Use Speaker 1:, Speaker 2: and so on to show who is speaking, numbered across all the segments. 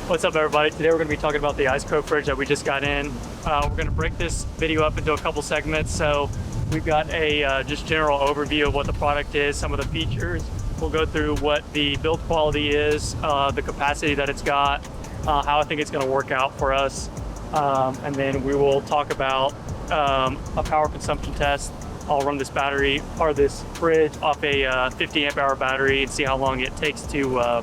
Speaker 1: What's up, everybody? Today we're going to be talking about the ICECO fridge that we just got in. We're going to break this video up into a couple segments. So we've got a just general overview of what the product is, some of the features. We'll go through what the build quality is, the capacity that it's got, how I think it's going to work out for us. And then we will talk about a power consumption test. I'll run this battery or this fridge off a 50 amp hour battery and see how long it takes to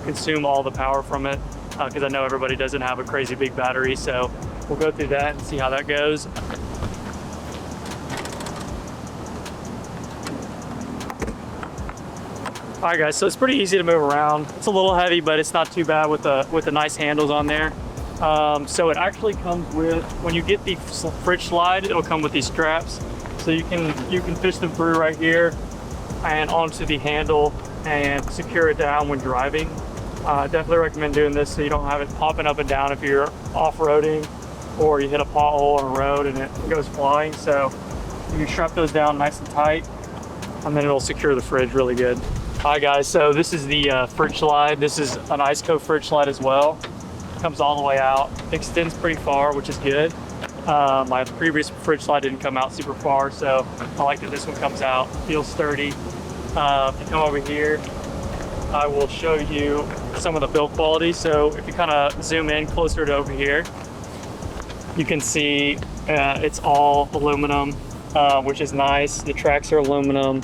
Speaker 1: consume all the power from it. Because I know everybody doesn't have a crazy big battery, so we'll go through that and see how that goes. All right, guys, so it's pretty easy to move around. It's a little heavy, but it's not too bad with the nice handles on there. So it actually comes with, when you get the fridge slide, it'll come with these straps. So you can fish them through right here and onto the handle and secure it down when driving. Definitely recommend doing this so you don't have it popping up and down if you're off-roading or you hit a pothole on a road and it goes flying. So you can strap those down nice and tight and then it'll secure the fridge really good. Hi guys, so this is the fridge slide. This is an ICECO fridge slide as well. Comes all the way out, extends pretty far, which is good. My previous fridge slide didn't come out super far, so I like that this one comes out, feels sturdy. If you come over here, I will show you some of the build quality. So if you kind of zoom in closer to over here, you can see it's all aluminum, which is nice. The tracks are aluminum,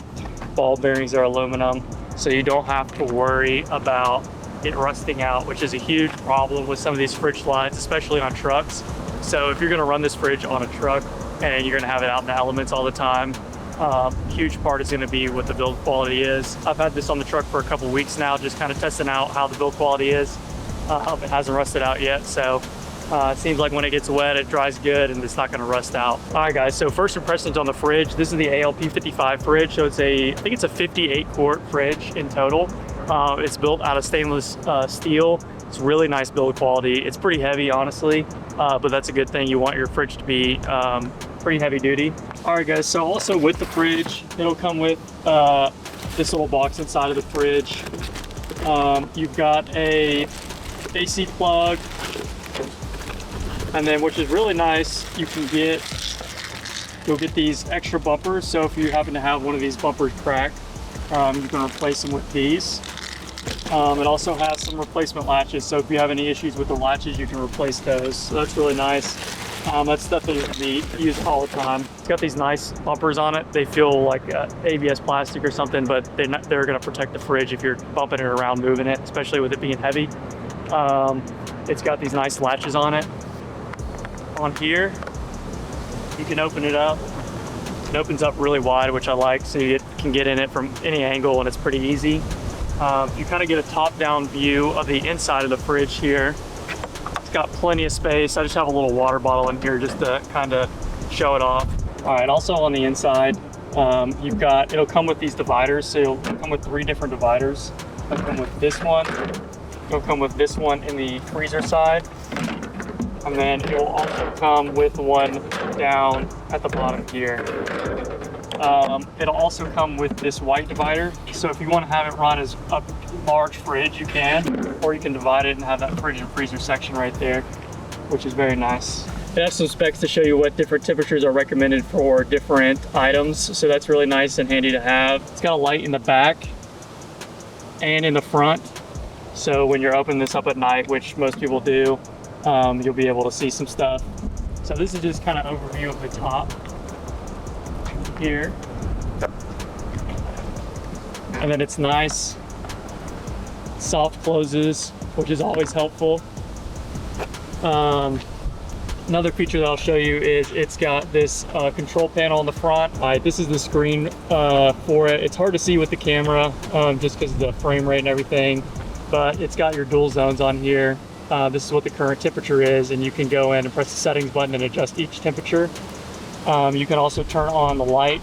Speaker 1: ball bearings are aluminum, so you don't have to worry about it rusting out, which is a huge problem with some of these fridge slides, especially on trucks. So if you're going to run this fridge on a truck and you're going to have it out in the elements all the time, huge part is going to be what the build quality is. I've had this on the truck for a couple weeks now, just kind of testing out how the build quality is. It hasn't rusted out yet, so it seems like when it gets wet, it dries good and it's not going to rust out. All right, guys, so first impressions on the fridge. This is the ALP55 fridge, so I think it's a 58 quart fridge in total. It's built out of stainless steel. It's really nice build quality. It's pretty heavy, honestly, but that's a good thing. You want your fridge to be pretty heavy duty. All right, guys, so also with the fridge, it'll come with this little box inside of the fridge. You've got a AC plug, and then, which is really nice, you'll get these extra bumpers. So if you happen to have one of these bumpers cracked, you can replace them with these. It also has some replacement latches, so if you have any issues with the latches, you can replace those. So that's really nice. That's stuff that you're going to use all the time. It's got these nice bumpers on it. They feel like ABS plastic or something, but they're going to protect the fridge if you're bumping it around, moving it, especially with it being heavy. It's got these nice latches on it. On here, you can open it up. It opens up really wide, which I like, so you can get in it from any angle and it's pretty easy. You kind of get a top-down view of the inside of the fridge here. It's got plenty of space. I just have a little water bottle in here just to kind of show it off. All right, also on the inside, it'll come with these dividers. So it'll come with 3 different dividers. It'll come with this one. It'll come with this one in the freezer side. And then it will also come with one down at the bottom here. It'll also come with this white divider. So if you want to have it run as a large fridge, you can, or you can divide it and have that fridge and freezer section right there, which is very nice. It has some specs to show you what different temperatures are recommended for different items. So that's really nice and handy to have. It's got a light in the back and in the front. So when you're opening this up at night, which most people do, you'll be able to see some stuff. So this is just kind of overview of the top here. And then it's nice, soft closes, which is always helpful. Another feature that I'll show you is it's got this control panel on the front. This is the screen for it. It's hard to see with the camera just because of the frame rate and everything, but it's got your dual zones on here. This is what the current temperature is, and you can go in and press the settings button and adjust each temperature. You can also turn on the light,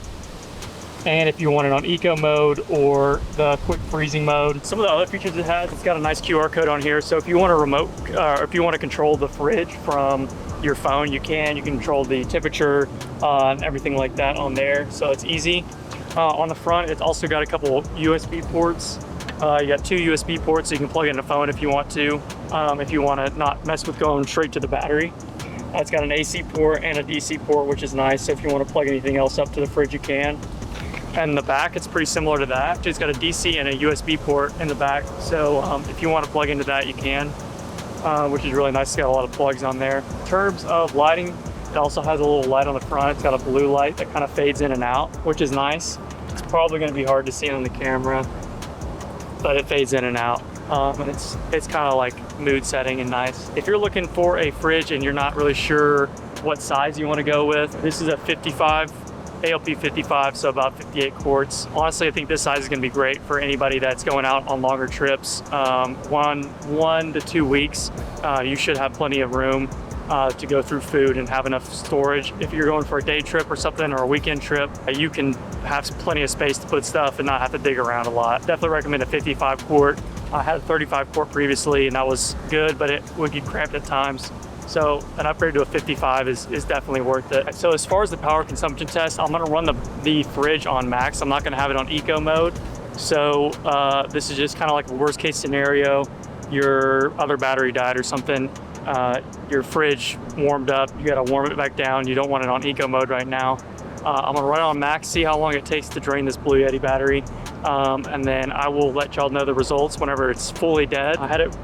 Speaker 1: and if you want it on eco mode or the quick freezing mode. Some of the other features it has, it's got a nice QR code on here, so if you want to remote, if you want to control the fridge from your phone, you can control the temperature and everything like that on there, so it's easy. On the front, it's also got a couple USB ports. You got 2 USB ports, so you can plug in a phone if you want to, if you want to not mess with going straight to the battery. It's got an AC port and a DC port, which is nice, so if you want to plug anything else up to the fridge, you can. And in the back, it's pretty similar to that. It's got a DC and a USB port in the back, so if you want to plug into that, you can, which is really nice. It's got a lot of plugs on there. In terms of lighting, it also has a little light on the front. It's got a blue light that kind of fades in and out, which is nice. It's probably going to be hard to see on the camera, but it fades in and out. And it's kind of like mood setting and nice. If you're looking for a fridge and you're not really sure what size you want to go with, this is a 55, ALP55, so about 58 quarts. Honestly, I think this size is going to be great for anybody that's going out on longer trips. 1 to 2 weeks, you should have plenty of room to go through food and have enough storage. If you're going for a day trip or something, or a weekend trip, you can have plenty of space to put stuff and not have to dig around a lot. Definitely recommend a 55 quart. I had a 35 quart previously, and that was good, but it would get cramped at times. So an upgrade to a 55 is definitely worth it. So as far as the power consumption test, I'm gonna run the fridge on max. I'm not gonna have it on eco mode. So this is just kind of like a worst case scenario. Your other battery died or something. Your fridge warmed up, you gotta warm it back down. You don't want it on eco mode right now. I'm gonna run it on max, see how long it takes to drain this Blue Yeti battery. And then I will let y'all know the results whenever it's fully dead. I had it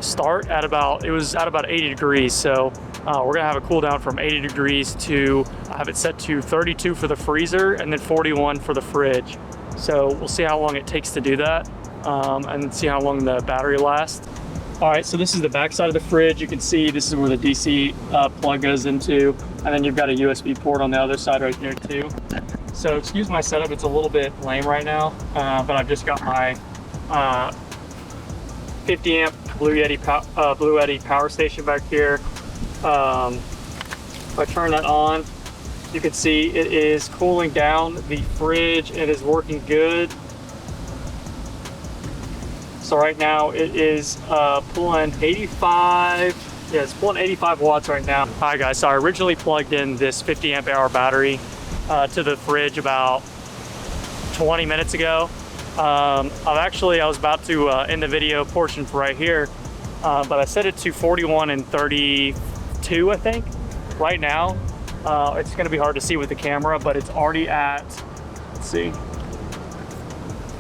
Speaker 1: start at about 80 degrees. So we're gonna have a cool down from 80 degrees to, I have it set to 32 for the freezer and then 41 for the fridge. So we'll see how long it takes to do that and see how long the battery lasts. All right, so this is the back side of the fridge. You can see this is where the DC plug goes into, and then you've got a USB port on the other side right there too. So excuse my setup, it's a little bit lame right now, but I've just got my 50 amp Blue Yeti power station back here. If I turn that on, you can see it is cooling down the fridge. It is working good. So right now it is pulling 85, yeah, it's pulling 85 watts right now. Hi guys, so I originally plugged in this 50 amp hour battery to the fridge about 20 minutes ago. I was about to end the video portion for right here, but I set it to 41 and 32, I think. Right now, it's gonna be hard to see with the camera, but it's already at, let's see,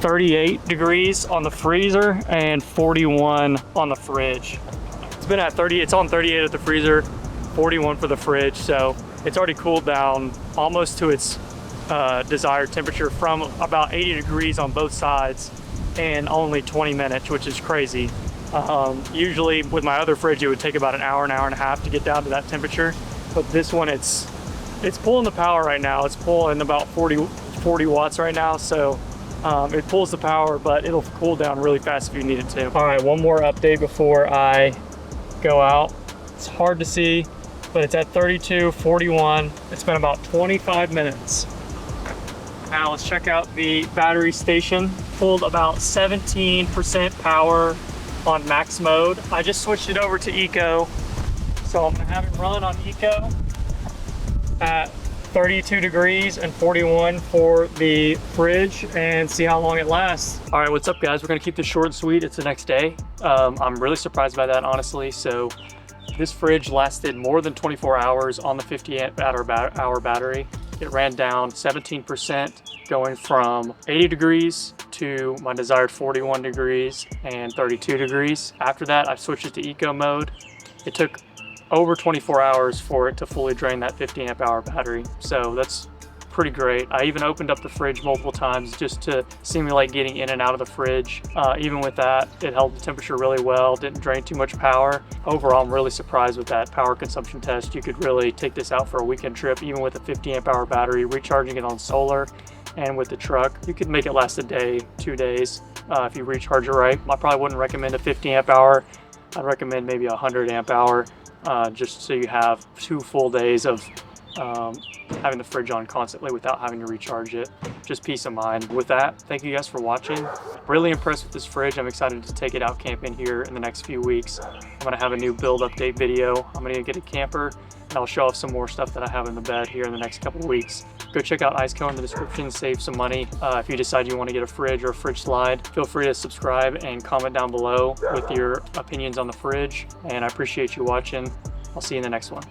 Speaker 1: 38 degrees on the freezer and 41 on the fridge. It's been at 30, it's on 38 at the freezer, 41 for the fridge, so it's already cooled down almost to its desired temperature from about 80 degrees on both sides in only 20 minutes, which is crazy. Usually with my other fridge, it would take about an hour and a half to get down to that temperature. But this one, it's pulling the power right now. It's pulling about 40 watts right now. So it pulls the power, but it'll cool down really fast if you need it to. All right, one more update before I go out. It's hard to see, but it's at 32, 41. It's been about 25 minutes. Now let's check out the battery station. Pulled about 17% power on max mode. I just switched it over to eco. So I'm gonna have it run on eco at 32 degrees and 41 for the fridge and see how long it lasts. All right, what's up guys? We're gonna keep this short and sweet. It's the next day. I'm really surprised by that, honestly. So this fridge lasted more than 24 hours on the 50 amp hour battery. It ran down 17%, going from 80 degrees to my desired 41 degrees and 32 degrees. After that, I switched it to eco mode. It took over 24 hours for it to fully drain that 50 amp hour battery. So that's pretty great. I even opened up the fridge multiple times just to simulate getting in and out of the fridge. Even with that, it held the temperature really well, didn't drain too much power. Overall, I'm really surprised with that power consumption test. You could really take this out for a weekend trip, even with a 50 amp hour battery, recharging it on solar and with the truck. You could make it last a day, 2 days if you recharge it right. I probably wouldn't recommend a 50 amp hour I'd recommend maybe 100 amp hour, just so you have 2 full days of having the fridge on constantly without having to recharge it. Just peace of mind. With that, thank you guys for watching. Really impressed with this fridge. I'm excited to take it out camping here in the next few weeks. I'm gonna have a new build update video. I'm gonna get a camper, and I'll show off some more stuff that I have in the bed here in the next couple of weeks. Go check out ICECO in the description, save some money. If you decide you want to get a fridge or a fridge slide, feel free to subscribe and comment down below with your opinions on the fridge. And I appreciate you watching. I'll see you in the next one.